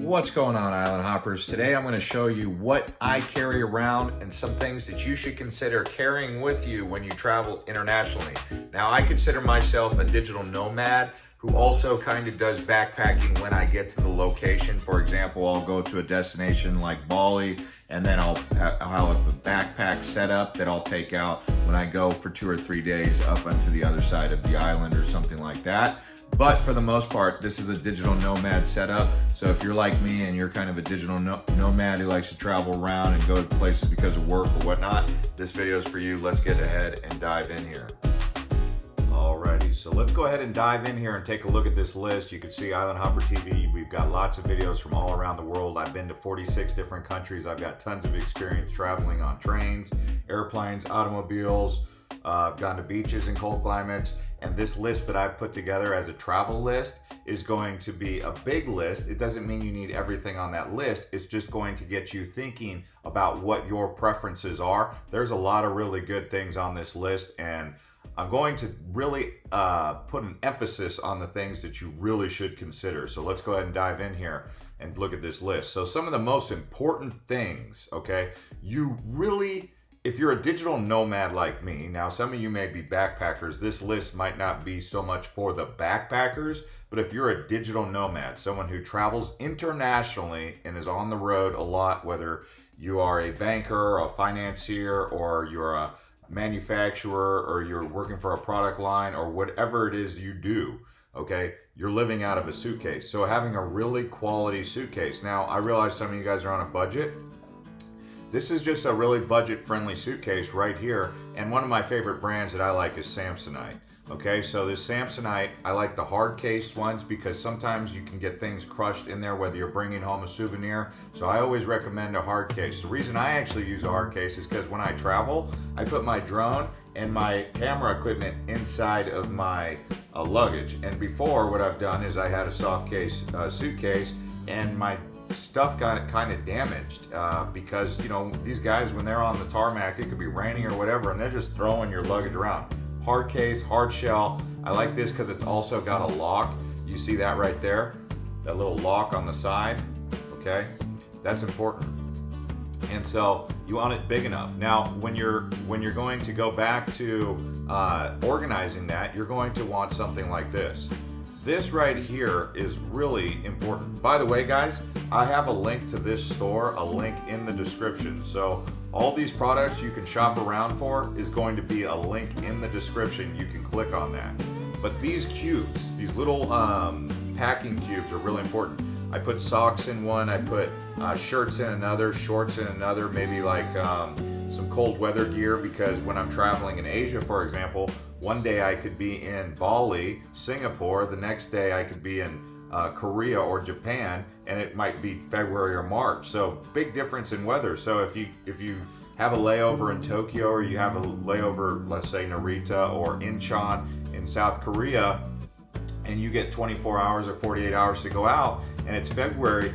What's going on, Island Hoppers? Today I'm going to show you what I carry around and some things that you should consider carrying with you when you travel internationally. Now, I consider myself a digital nomad who also kind of does backpacking when I get to the location. For example, I'll go to a destination like Bali, and then I'll have a backpack set up that I'll take out when I go for 2 or 3 days up onto the other side of the island or something like that. But for the most part, this is a digital nomad setup. So if you're like me and you're kind of a digital nomad who likes to travel around and go to places because of work or whatnot, this video is for you. Let's get ahead and dive in here. Alrighty, so let's go ahead and dive in here and take a look at this list. You can see Island Hopper TV. We've got lots of videos from all around the world. I've been to 46 different countries. I've got tons of experience traveling on trains, airplanes, automobiles. I've gone to beaches in cold climates. And this list that I've put together as a travel list is going to be a big list. It doesn't mean you need everything on that list. It's just going to get you thinking about what your preferences are. There's a lot of really good things on this list, and I'm going to really put an emphasis on the things that you really should consider. So let's go ahead and dive in here and look at this list. So some of the most important things, okay, if you're a digital nomad like me, now some of you may be backpackers, this list might not be so much for the backpackers, but if you're a digital nomad, someone who travels internationally and is on the road a lot, whether you are a banker, a financier, or you're a manufacturer, or you're working for a product line, or whatever it is you do, okay, you're living out of a suitcase. So having a really quality suitcase. Now, I realize some of you guys are on a budget. This is just a really budget-friendly suitcase right here, and one of my favorite brands that I like is Samsonite. Okay, so this Samsonite, I like the hard case ones because sometimes you can get things crushed in there whether you're bringing home a souvenir, so I always recommend a hard case. The reason I actually use a hard case is because when I travel, I put my drone and my camera equipment inside of my luggage, and before what I've done is I had a soft case suitcase, and my stuff got kind of damaged because, you know, these guys, when they're on the tarmac, it could be raining or whatever, and they're just throwing your luggage around. Hard case, hard shell. I like this because it's also got a lock. You see that right there? That little lock on the side, okay? That's important. And so you want it big enough. Now, when you're going to go back to organizing that, you're going to want something like this. This right here is really important. By the way, guys, I have a link to this store, a link in the description. So all these products you can shop around for is going to be a link in the description. You can click on that. But these cubes, these little packing cubes are really important. I put socks in one, I put shirts in another, shorts in another, maybe like some cold weather gear, because when I'm traveling in Asia, for example, one day I could be in Bali, Singapore, the next day I could be in Korea or Japan, and it might be February or March. So big difference in weather. So if you have a layover in Tokyo, or you have a layover, let's say Narita or Incheon in South Korea, and you get 24 hours or 48 hours to go out, and it's February,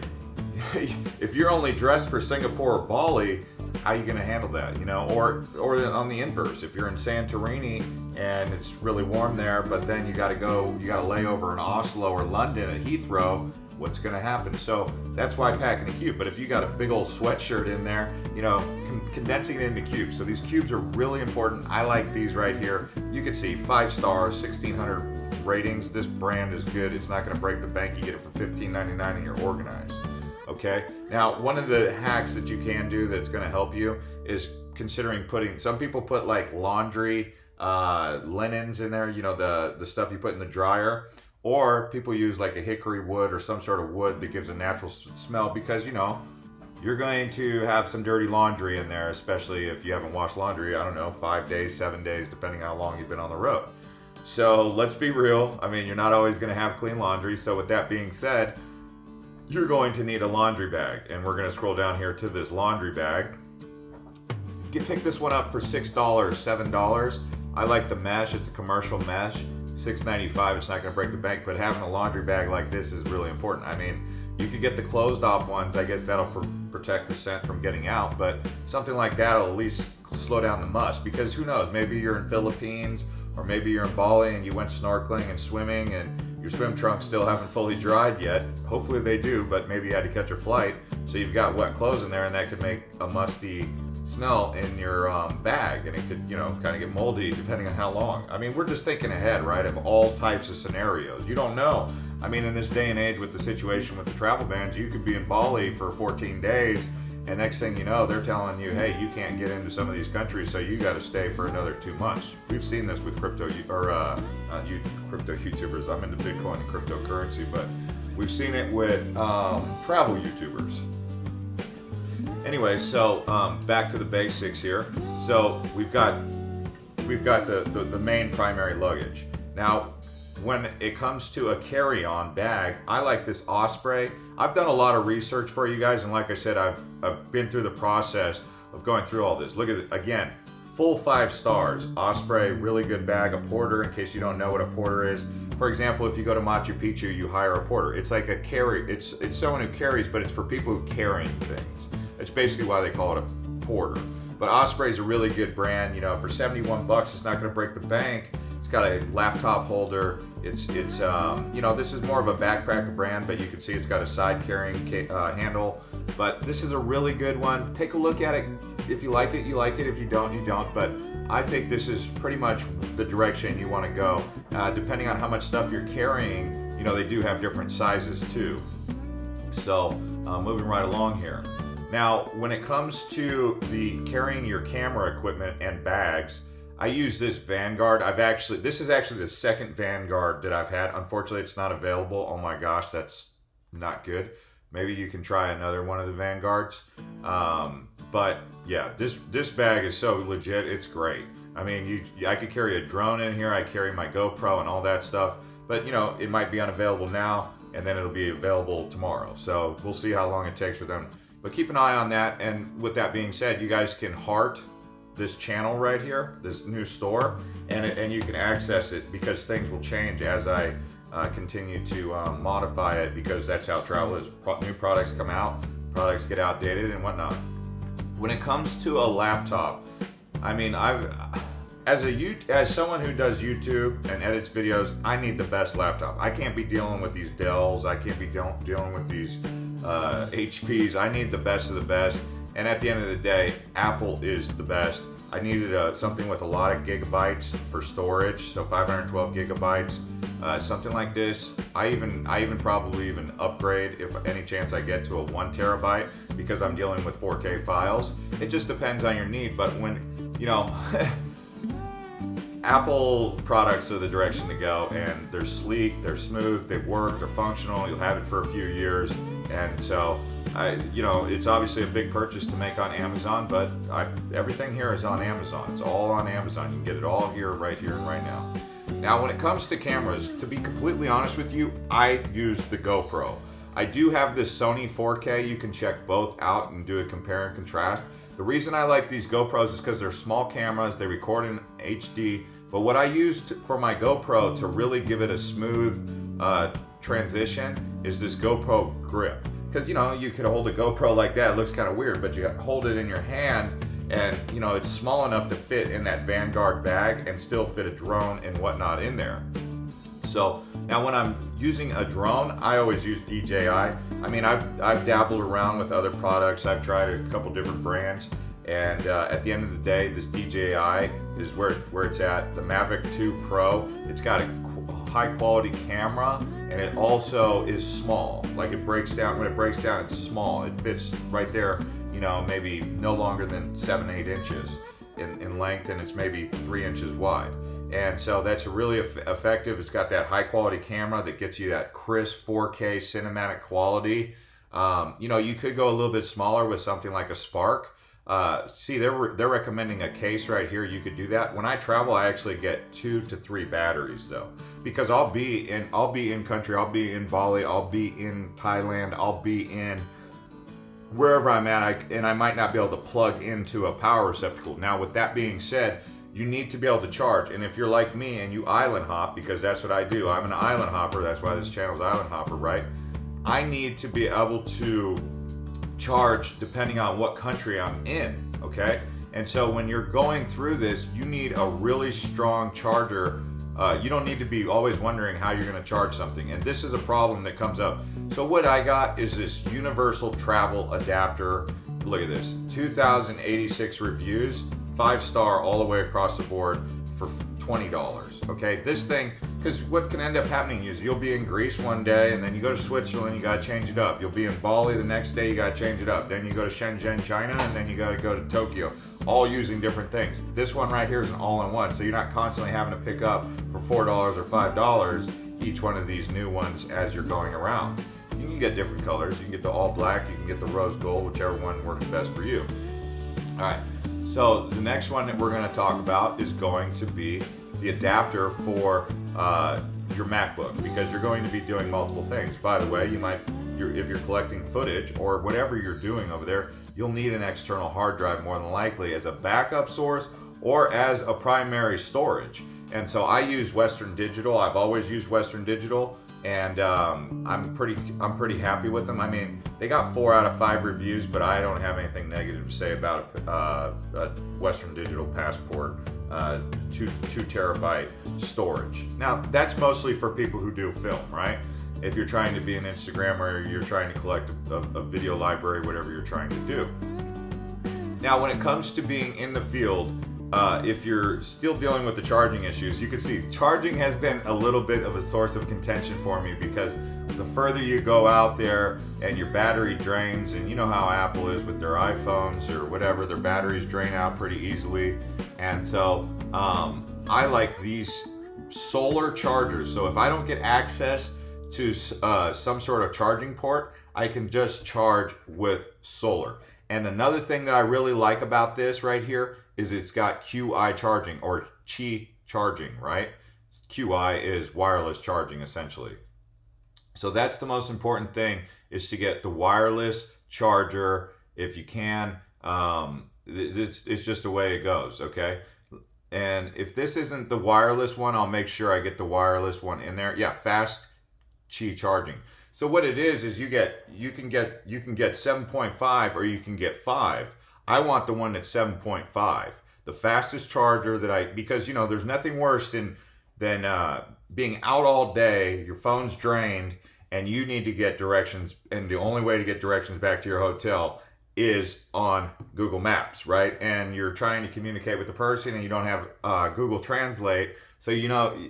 if you're only dressed for Singapore or Bali, how are you going to handle that, you know? Or on the inverse, if you're in Santorini and it's really warm there, but then you got to lay over in Oslo or London at Heathrow, what's going to happen? So that's why packing a cube. But if you got a big old sweatshirt in there, you know, condensing it into cubes. So these cubes are really important. I like these right here. You can see 5 stars, 1,600 ratings. This brand is good. It's not going to break the bank. You get it for $15.99 and you're organized. Okay, now one of the hacks that you can do that's going to help you is considering putting, some people put like laundry linens in there, you know, the stuff you put in the dryer, or people use like a hickory wood or some sort of wood that gives a natural smell, because, you know, you're going to have some dirty laundry in there, especially if you haven't washed laundry, I don't know, 5 days, 7 days, depending on how long you've been on the road. So let's be real. I mean, you're not always going to have clean laundry. So with that being said, you're going to need a laundry bag, and we're going to scroll down here to this laundry bag. You can pick this one up for $6, $7. I like the mesh. It's a commercial mesh. $6.95. It's not going to break the bank, but having a laundry bag like this is really important. I mean, you could get the closed off ones. I guess that'll protect the scent from getting out, but something like that will at least slow down the must, because who knows, maybe you're in Philippines or maybe you're in Bali and you went snorkeling and swimming and your swim trunks still haven't fully dried yet. Hopefully they do, but maybe you had to catch a flight, so you've got wet clothes in there, and that could make a musty smell in your bag, and it could, you know, kind of get moldy depending on how long. I mean, we're just thinking ahead, right, of all types of scenarios. You don't know. I mean, in this day and age with the situation with the travel bans, you could be in Bali for 14 days, and next thing you know, they're telling you, hey, you can't get into some of these countries, so you got to stay for another 2 months. We've seen this with crypto YouTubers. I'm into Bitcoin and cryptocurrency, but we've seen it with travel YouTubers. Anyway, so back to the basics here. So we've got the main primary luggage. Now, when it comes to a carry-on bag, I like this Osprey. I've done a lot of research for you guys, and like I said, I've been through the process of going through all this. Look at it again, full 5 stars. Osprey, really good bag. A porter, in case you don't know what a porter is. For example, if you go to Machu Picchu, you hire a porter. It's like a carry. It's someone who carries, but it's for people who carrying things. It's basically why they call it a porter. But Osprey's a really good brand. You know, for 71 bucks, it's not going to break the bank. It's got a laptop holder. It's you know, this is more of a backpacker brand, but you can see it's got a side carrying handle. But this is a really good one. Take a look at it. If you like it, you like it. If you don't, you don't. But I think this is pretty much the direction you want to go. Depending on how much stuff you're carrying, you know, they do have different sizes too. So moving right along here. Now, when it comes to the carrying your camera equipment and bags, I use this Vanguard. This is actually the second Vanguard that I've had. Unfortunately, it's not available. Oh my gosh, that's not good. Maybe you can try another one of the Vanguards. But yeah, this bag is so legit, it's great. I mean, I could carry a drone in here. I carry my GoPro and all that stuff. But you know, it might be unavailable now, and then it'll be available tomorrow. So we'll see how long it takes for them. But keep an eye on that. And with that being said, you guys can heart this channel right here, this new store, and you can access it, because things will change as I continue to modify it, because that's how travel is. New products come out, products get outdated and whatnot. When it comes to a laptop, I mean, as someone who does YouTube and edits videos, I need the best laptop. I can't be dealing with these Dells. I can't be dealing with these HPs. I need the best of the best. And at the end of the day, Apple is the best. I needed something with a lot of gigabytes for storage, so 512 gigabytes, something like this. I even probably upgrade if any chance I get to a 1 terabyte, because I'm dealing with 4K files. It just depends on your need. But when, you know, Apple products are the direction to go, and they're sleek, they're smooth, they work, they're functional. You'll have it for a few years, and so you know, it's obviously a big purchase to make on Amazon, but everything here is on Amazon. It's all on Amazon. You can get it all here, right and right now. Now, when it comes to cameras, to be completely honest with you, I use the GoPro. I do have this Sony 4K. You can check both out and do a compare and contrast. The reason I like these GoPros is because they're small cameras. They record in HD. But what I used for my GoPro to really give it a smooth transition is this GoPro grip. Because, you know, you could hold a GoPro like that, it looks kind of weird, but you hold it in your hand, and, you know, it's small enough to fit in that Vanguard bag and still fit a drone and whatnot in there. So now when I'm using a drone, I always use DJI. I mean, I've dabbled around with other products. I've tried a couple different brands, and at the end of the day, this DJI is where it's at. The Mavic 2 Pro, it's got a high quality camera, and it also is small. Like, it breaks down. When it breaks down, it's small. It fits right there, you know, maybe no longer than 7-8 inches in length, and it's maybe 3 inches wide. And so that's really effective. It's got that high quality camera that gets you that crisp 4K cinematic quality. You know, you could go a little bit smaller with something like a Spark. See, they're recommending a case right here. You could do that. When I travel, I actually get 2 to 3 batteries though, because I'll be in country. I'll be in Bali. I'll be in Thailand. I'll be in wherever I'm at, and I might not be able to plug into a power receptacle. Now, with that being said, you need to be able to charge. And if you're like me and you island hop, because that's what I do, I'm an island hopper. That's why this channel is Island Hopper, right? I need to be able to charge depending on what country I'm in, okay? And so when you're going through this, you need a really strong charger you don't need to be always wondering how you're going to charge something. And this is a problem that comes up. So what I got is this universal travel adapter. Look at this, 2,086 reviews, 5-star all the way across the board for $20. Okay, this thing, because what can end up happening is you'll be in Greece one day, and then you go to Switzerland, you got to change it up. You'll be in Bali the next day, you got to change it up. Then you go to Shenzhen, China, and then you got to go to Tokyo, all using different things. This one right here is an all-in-one, so you're not constantly having to pick up for $4 or $5 each one of these new ones as you're going around. You can get different colors. You can get the all black, you can get the rose gold, whichever one works best for you. All right, so the next one that we're going to talk about is going to be the adapter for your MacBook, because you're going to be doing multiple things. By the way, if you're collecting footage or whatever you're doing over there, you'll need an external hard drive more than likely as a backup source or as a primary storage. And so I use Western Digital. I've always used Western Digital, and I'm pretty happy with them. I mean, they got 4 out of 5 reviews, but I don't have anything negative to say about a Western Digital Passport 2 terabyte storage. Now, that's mostly for people who do film, right? If you're trying to be an Instagrammer, or you're trying to collect a video library, whatever you're trying to do. Now, when it comes to being in the field, if you're still dealing with the charging issues, you can see charging has been a little bit of a source of contention for me, because the further you go out there and your battery drains, and you know how Apple is with their iPhones or whatever, their batteries drain out pretty easily. And so I like these solar chargers. So if I don't get access to some sort of charging port, I can just charge with solar. And another thing that I really like about this right here is it's got QI charging, or Qi charging, right? QI is wireless charging, essentially. So that's the most important thing, is to get the wireless charger if you can. It's just the way it goes, okay? And if this isn't the wireless one, I'll make sure I get the wireless one in there. Yeah, fast Qi charging. So what it is you can get 7.5 or you can get 5. I want the one that's 7.5, the fastest charger because there's nothing worse than being out all day, your phone's drained, and you need to get directions, and the only way to get directions back to your hotel is on Google Maps, right? And you're trying to communicate with the person, and you don't have Google Translate. So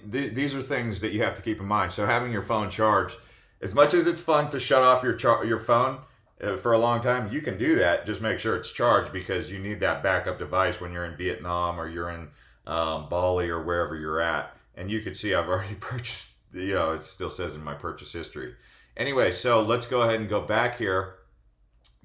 these are things that you have to keep in mind. So having your phone charged, as much as it's fun to shut off your phone for a long time, you can do that. Just make sure it's charged, because you need that backup device when you're in Vietnam or you're in Bali or wherever you're at. And you can see I've already purchased, it still says in my purchase history. Anyway, so let's go ahead and go back here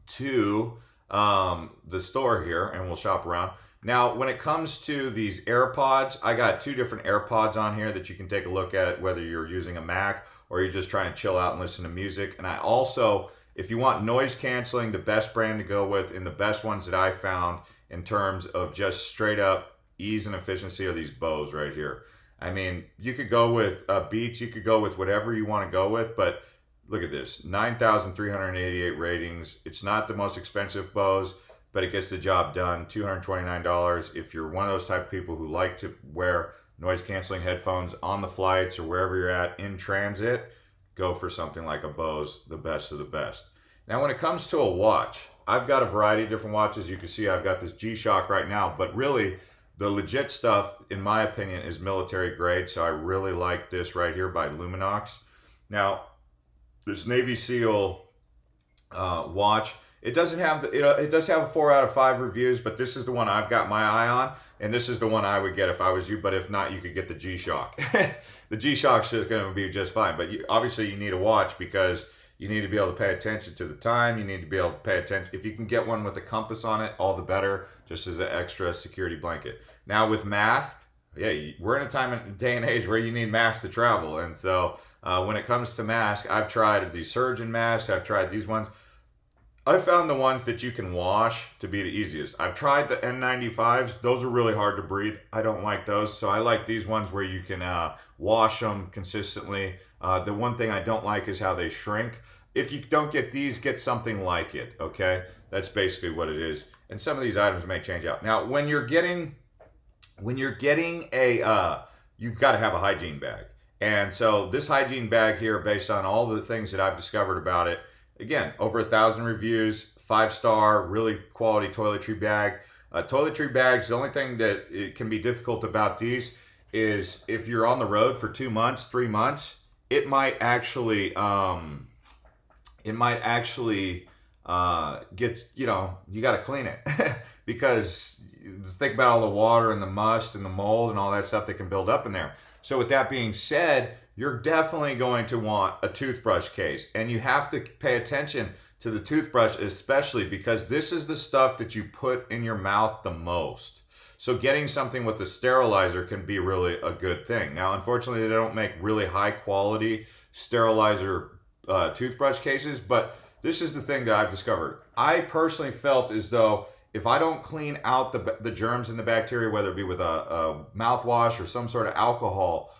to the store here, and we'll shop around. Now, when it comes to these AirPods, I got 2 different AirPods on here that you can take a look at, whether you're using a Mac or you're just trying to chill out and listen to music. And I also, if you want noise canceling, the best brand to go with, and the best ones that I found in terms of just straight up ease and efficiency, are these Bose right here. I mean, you could go with Beats, you could go with whatever you want to go with, but look at this, 9,388 ratings. It's not the most expensive Bose, but it gets the job done. $229. If you're one of those type of people who like to wear noise canceling headphones on the flights or wherever you're at in transit, go for something like a Bose, the best of the best. Now, when it comes to a watch, I've got a variety of different watches. You can see I've got this G-Shock right now, but really the legit stuff, in my opinion, is military grade. So I really like this right here by Luminox. Now, this Navy SEAL watch, it doesn't have it does have 4 out of 5 reviews, but this is the one I've got my eye on, and this is the one I would get if I was you. But if not, you could get the G-Shock. The G-Shock's just going to be just fine. But obviously you need a watch, because you need to be able to pay attention to the time. You need to be able to pay attention. If you can get one with a compass on it, all the better, just as an extra security blanket. Now with masks, yeah, we're in a day and age where you need masks to travel. And so when it comes to masks, I've tried these surgeon masks. I've tried these ones. I found the ones that you can wash to be the easiest. I've tried the N95s. Those are really hard to breathe. I don't like those. So I like these ones where you can wash them consistently. The one thing I don't like is how they shrink. If you don't get these, get something like it, okay? That's basically what it is. And some of these items may change out. Now, when you're getting a you've got to have a hygiene bag. And so this hygiene bag here, based on all the things that I've discovered about it, again, over 1,000 reviews, 5-star, really quality toiletry bag. Toiletry bags, the only thing that it can be difficult about these is if you're on the road for 2 months, 3 months, it might actually get, you got to clean it because think about all the water and the must and the mold and all that stuff that can build up in there. So with that being said, you're definitely going to want a toothbrush case, and you have to pay attention to the toothbrush, especially because this is the stuff that you put in your mouth the most. So getting something with a sterilizer can be really a good thing. Now, unfortunately, they don't make really high quality sterilizer toothbrush cases, but this is the thing that I've discovered. I personally felt as though if I don't clean out the germs and the bacteria, whether it be with a mouthwash or some sort of alcohol,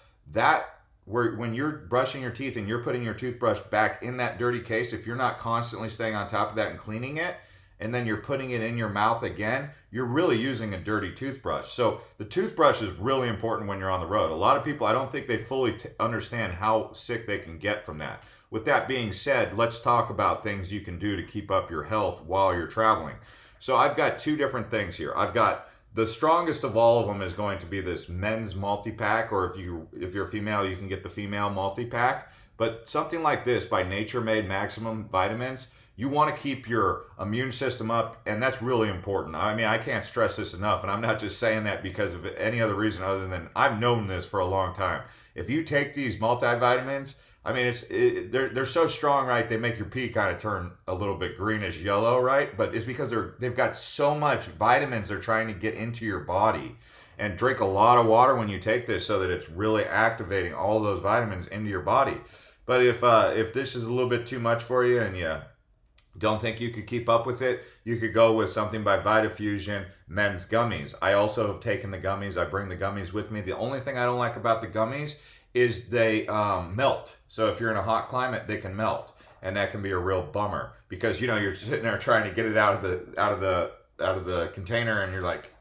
when you're brushing your teeth and you're putting your toothbrush back in that dirty case, if you're not constantly staying on top of that and cleaning it, and then you're putting it in your mouth again, you're really using a dirty toothbrush. So the toothbrush is really important when you're on the road. A lot of people, I don't think they fully understand how sick they can get from that. With that being said, let's talk about things you can do to keep up your health while you're traveling. So I've got 2 different things here. I've got the strongest of all of them is going to be this men's multi-pack, or if you're a female, you can get the female multi-pack. But something like this by Nature Made Maximum Vitamins, you want to keep your immune system up, and that's really important. I mean, I can't stress this enough, and I'm not just saying that because of any other reason other than I've known this for a long time. If you take these multivitamins, I mean, they're so strong, right? They make your pee kind of turn a little bit greenish yellow, right? But it's because they've got so much vitamins they're trying to get into your body. And drink a lot of water when you take this so that it's really activating all those vitamins into your body. But if this is a little bit too much for you and you don't think you could keep up with it, you could go with something by Vitafusion, men's gummies. I also have taken the gummies. I bring the gummies with me. The only thing I don't like about the gummies is they melt. So if you're in a hot climate, they can melt, and that can be a real bummer because you're sitting there trying to get it out of the container, and you're like,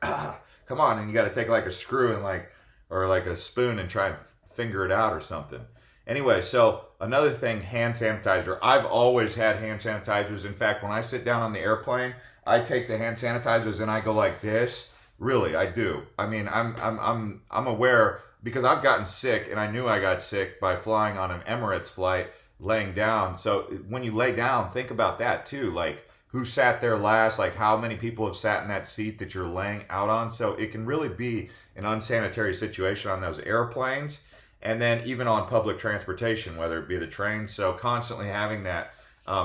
come on, and you got to take like a screw and or a spoon and try and finger it out or something. Anyway, so another thing, hand sanitizer. I've always had hand sanitizers. In fact, when I sit down on the airplane, I take the hand sanitizers and I go like this. Really, I do. I mean, I'm aware because I've gotten sick, and I knew I got sick by flying on an Emirates flight, laying down. So when you lay down, think about that too. Like, who sat there last? Like, how many people have sat in that seat that you're laying out on? So it can really be an unsanitary situation on those airplanes, and then even on public transportation, whether it be the train. So constantly having that.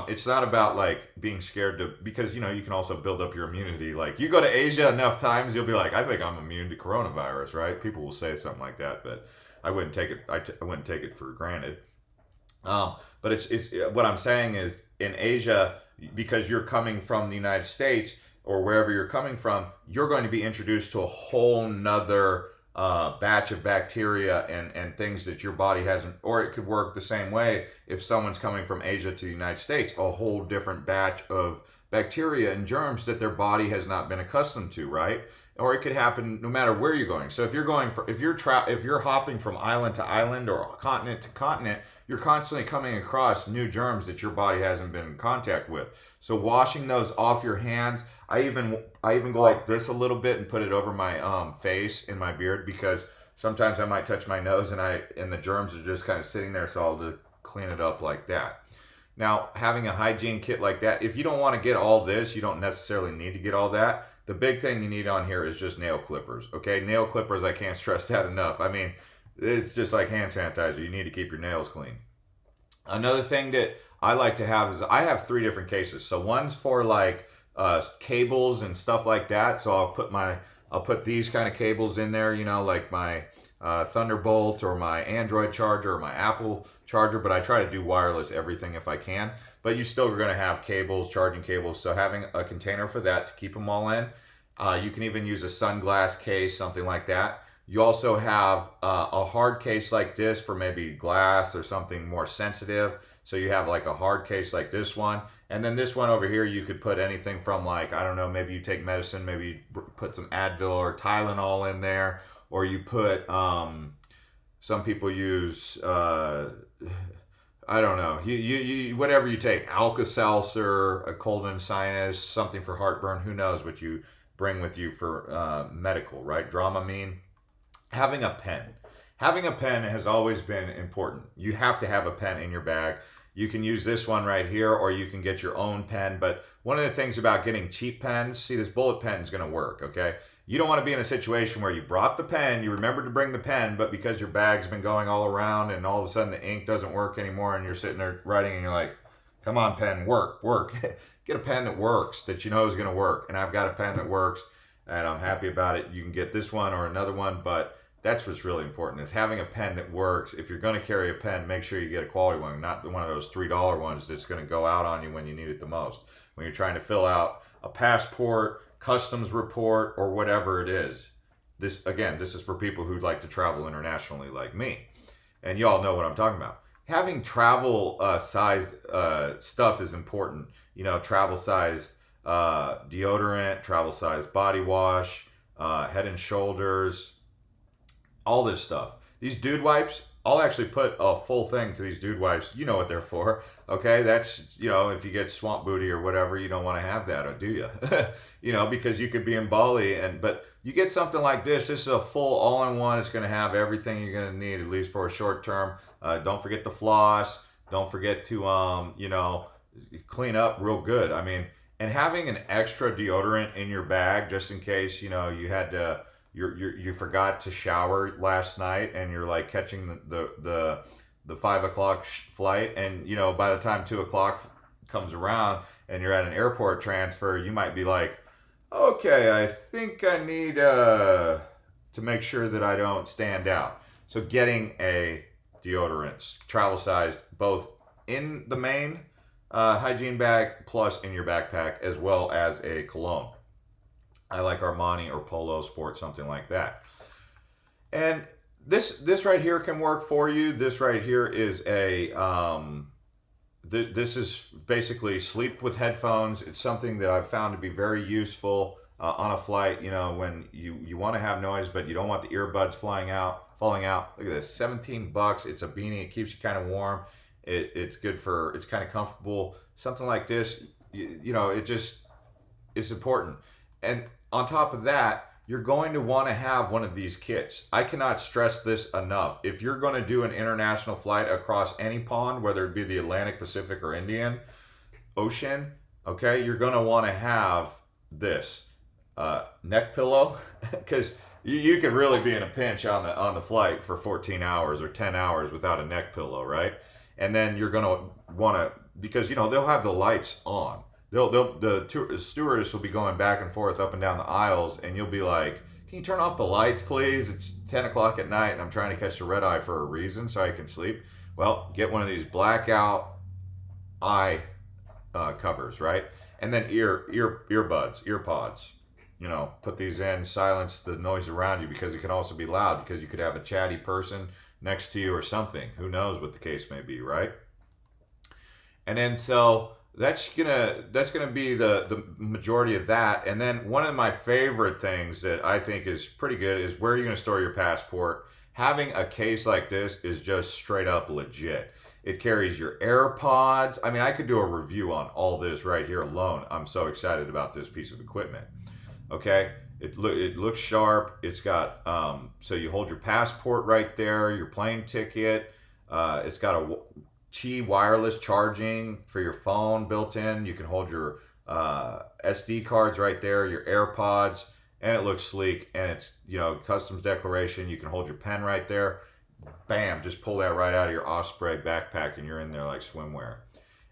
It's not about being scared because you can also build up your immunity. Like, you go to Asia enough times, you'll be like, I think I'm immune to coronavirus, right? People will say something like that, but I wouldn't take it. I wouldn't take it for granted. But it's what I'm saying is in Asia, because you're coming from the United States or wherever you're coming from, you're going to be introduced to a whole nother batch of bacteria and things that your body hasn't, or it could work the same way if someone's coming from Asia to the United States, a whole different batch of bacteria and germs that their body has not been accustomed to, right? Or it could happen no matter where you're going. So if you're hopping from island to island or continent to continent, you're constantly coming across new germs that your body hasn't been in contact with. So washing those off your hands, I even go like this a little bit and put it over my face and my beard because sometimes I might touch my nose and the germs are just kind of sitting there, so I'll just clean it up like that. Now, having a hygiene kit like that, if you don't want to get all this, you don't necessarily need to get all that. The big thing you need on here is just nail clippers, okay? Nail clippers, I can't stress that enough. I mean, it's just like hand sanitizer. You need to keep your nails clean. Another thing that I like to have is I have 3 different cases. So one's for cables and stuff like that. So I'll put these kind of cables in there, like my Thunderbolt or my Android charger or my Apple charger, but I try to do wireless everything if I can. But you still are going to have cables, charging cables. So having a container for that to keep them all in. You can even use a sunglass case, something like that. You also have a hard case like this for maybe glass or something more sensitive. So you have like a hard case like this one. And then this one over here, you could put anything from I don't know, maybe you take medicine, maybe you put some Advil or Tylenol in there, or you put Some people use, I don't know, you whatever you take, Alka-Seltzer, a cold and sinus, something for heartburn, who knows what you bring with you for medical, right? Dramamine. Having a pen. Having a pen has always been important. You have to have a pen in your bag. You can use this one right here, or you can get your own pen. But one of the things about getting cheap pens, see, this bullet pen is going to work, okay? You don't want to be in a situation where you brought the pen, you remembered to bring the pen, but because your bag's been going all around and all of a sudden the ink doesn't work anymore and you're sitting there writing and you're like, come on, pen, work. Get a pen that works, that you know is going to work. And I've got a pen that works, and I'm happy about it. You can get this one or another one, but that's what's really important, is having a pen that works. If you're going to carry a pen, make sure you get a quality one, not one of those $3 ones that's going to go out on you when you need it the most. When you're trying to fill out a passport, customs report, or whatever it is. This is for people who like to travel internationally like me. And y'all know what I'm talking about. Having travel sized stuff is important. You know, travel sized deodorant, travel sized body wash, Head and Shoulders, all this stuff. These dude wipes, I'll actually put a full thing to these dude wipes. You know what they're for, okay? That's, you know, if you get swamp booty or whatever, you don't want to have that, or do you? You know, because you could be in Bali, but you get something like this. This is a full all-in-one. It's going to have everything you're going to need, at least for a short term. Don't forget the floss. Don't forget to, you know, clean up real good. I mean, and having an extra deodorant in your bag just in case, you know, you had to, you forgot to shower last night and you're like catching the 5 o'clock flight, and you know, by the time 2 o'clock comes around and you're at an airport transfer, you might be like, okay, I think I need to make sure that I don't stand out. So getting a deodorant, travel sized, both in the main hygiene bag plus in your backpack, as well as a cologne. I like Armani or Polo Sport, something like that. And this right here can work for you. This right here is a this is basically sleep with headphones. It's something that I've found to be very useful on a flight. You know, when you want to have noise, but you don't want the earbuds falling out. Look at this, $17. It's a beanie. It keeps you kind of warm. It's good for. It's kind of comfortable. Something like this, you know, it's important. And on top of that, you're going to want to have one of these kits. I cannot stress this enough. If you're going to do an international flight across any pond, whether it be the Atlantic, Pacific, or Indian Ocean, okay, you're going to want to have this neck pillow, because you could really be in a pinch on the flight for 14 hours or 10 hours without a neck pillow, right? And then you're going to want to, because you know they'll have the lights on. The stewardess will be going back and forth up and down the aisles, and you'll be like, can you turn off the lights, please? It's 10 o'clock at night, and I'm trying to catch the red eye for a reason so I can sleep. Well, get one of these blackout eye covers, right? And then earpods. You know, put these in, silence the noise around you, because it can also be loud, because you could have a chatty person next to you or something. Who knows what the case may be, right? And then so that's gonna be the majority of that. And then one of my favorite things that I think is pretty good is where you're gonna store your passport. Having a case like this is just straight up legit. It carries your AirPods. I mean, I could do a review on all this right here alone. I'm so excited about this piece of equipment. Okay, it looks sharp. It's got so you hold your passport right there, your plane ticket. It's got a Qi wireless charging for your phone built in. You can hold your SD cards right there, your AirPods, and it looks sleek. And it's, you know, customs declaration. You can hold your pen right there. Bam, just pull that right out of your Osprey backpack and you're in there like swimwear.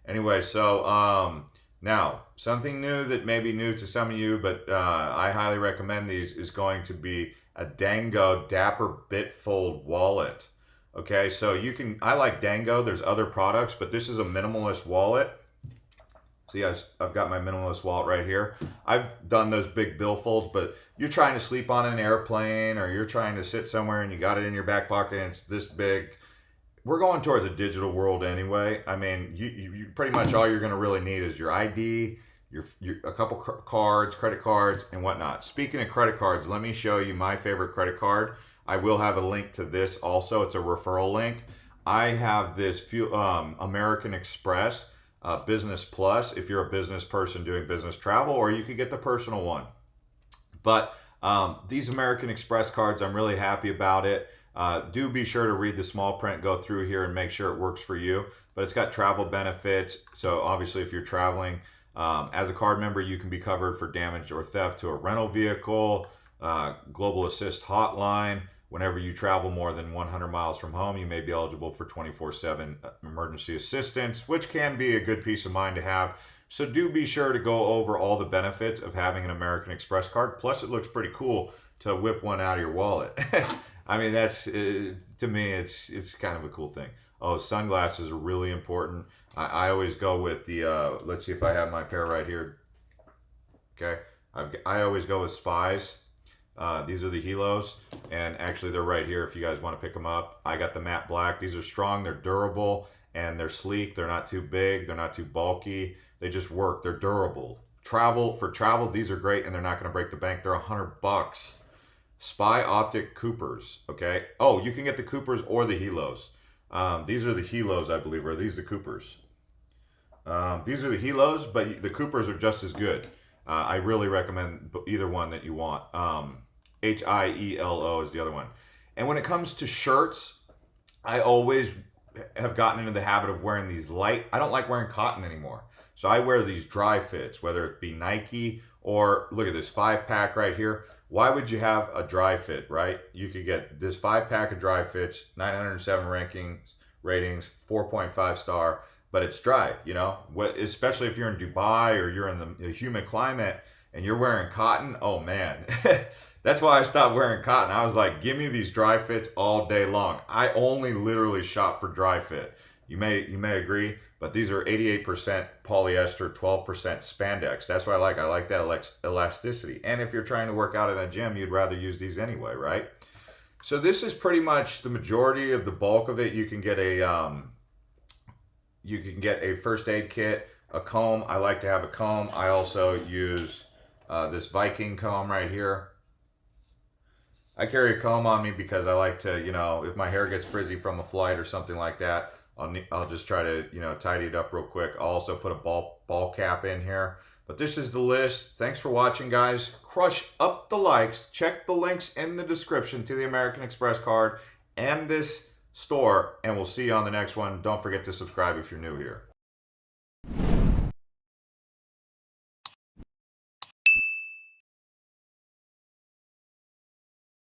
Anyway, so now something new that may be new to some of you, but I highly recommend these, is going to be a Dango Dapper Bitfold wallet. Okay, so you can, I like Dango, there's other products, but this is a minimalist wallet. See, I've got my minimalist wallet right here. I've done those big billfolds, but you're trying to sleep on an airplane, or you're trying to sit somewhere and you got it in your back pocket and it's this big. We're going towards a digital world anyway. I mean, you pretty much all you're gonna really need is your ID, a couple cards, credit cards, and whatnot. Speaking of credit cards, let me show you my favorite credit card. I will have a link to this also. It's a referral link. I have this American Express Business Plus if you're a business person doing business travel, or you could get the personal one. But these American Express cards, I'm really happy about it. Do be sure to read the small print, go through here and make sure it works for you. But it's got travel benefits. So obviously if you're traveling as a card member, you can be covered for damage or theft to a rental vehicle, Global Assist hotline. Whenever you travel more than 100 miles from home, you may be eligible for 24/7 emergency assistance, which can be a good peace of mind to have. So do be sure to go over all the benefits of having an American Express card. Plus, it looks pretty cool to whip one out of your wallet. I mean, that's to me, it's kind of a cool thing. Oh, sunglasses are really important. I always go with the. Let's see if I have my pair right here. Okay, I always go with Spies. These are the Helos, and actually they're right here if you guys want to pick them up. I got the matte black. These are strong, they're durable, and they're sleek. They're not too big, they're not too bulky. They just work. They're durable. For travel, these are great, and they're not going to break the bank. They're $100. Spy Optic Coopers. Okay. Oh, you can get the Coopers or the Helos. These are the Helos, I believe, or are these the Coopers? These are the Helos, but the Coopers are just as good. I really recommend either one that you want. Hielo is the other one. And when it comes to shirts, I always have gotten into the habit of wearing these light. I don't like wearing cotton anymore. So I wear these dry fits, whether it be Nike or look at this 5-pack right here. Why would you have a dry fit, right? You could get this 5-pack of dry fits, 907 ratings, 4.5 star, but it's dry, you know? Especially if you're in Dubai or you're in the humid climate and you're wearing cotton, oh man. That's why I stopped wearing cotton. I was like, give me these dry fits all day long. I only literally shop for dry fit. You may agree, but these are 88% polyester, 12% spandex. That's what I like. I like that elasticity. And if you're trying to work out in a gym, you'd rather use these anyway, right? So this is pretty much the majority of the bulk of it. You can get a first aid kit, a comb. I like to have a comb. I also use this Viking comb right here. I carry a comb on me because I like to, if my hair gets frizzy from a flight or something like that, I'll just try to, tidy it up real quick. I'll also put a ball cap in here. But this is the list. Thanks for watching, guys. Crush up the likes. Check the links in the description to the American Express card and this store, and we'll see you on the next one. Don't forget to subscribe if you're new here.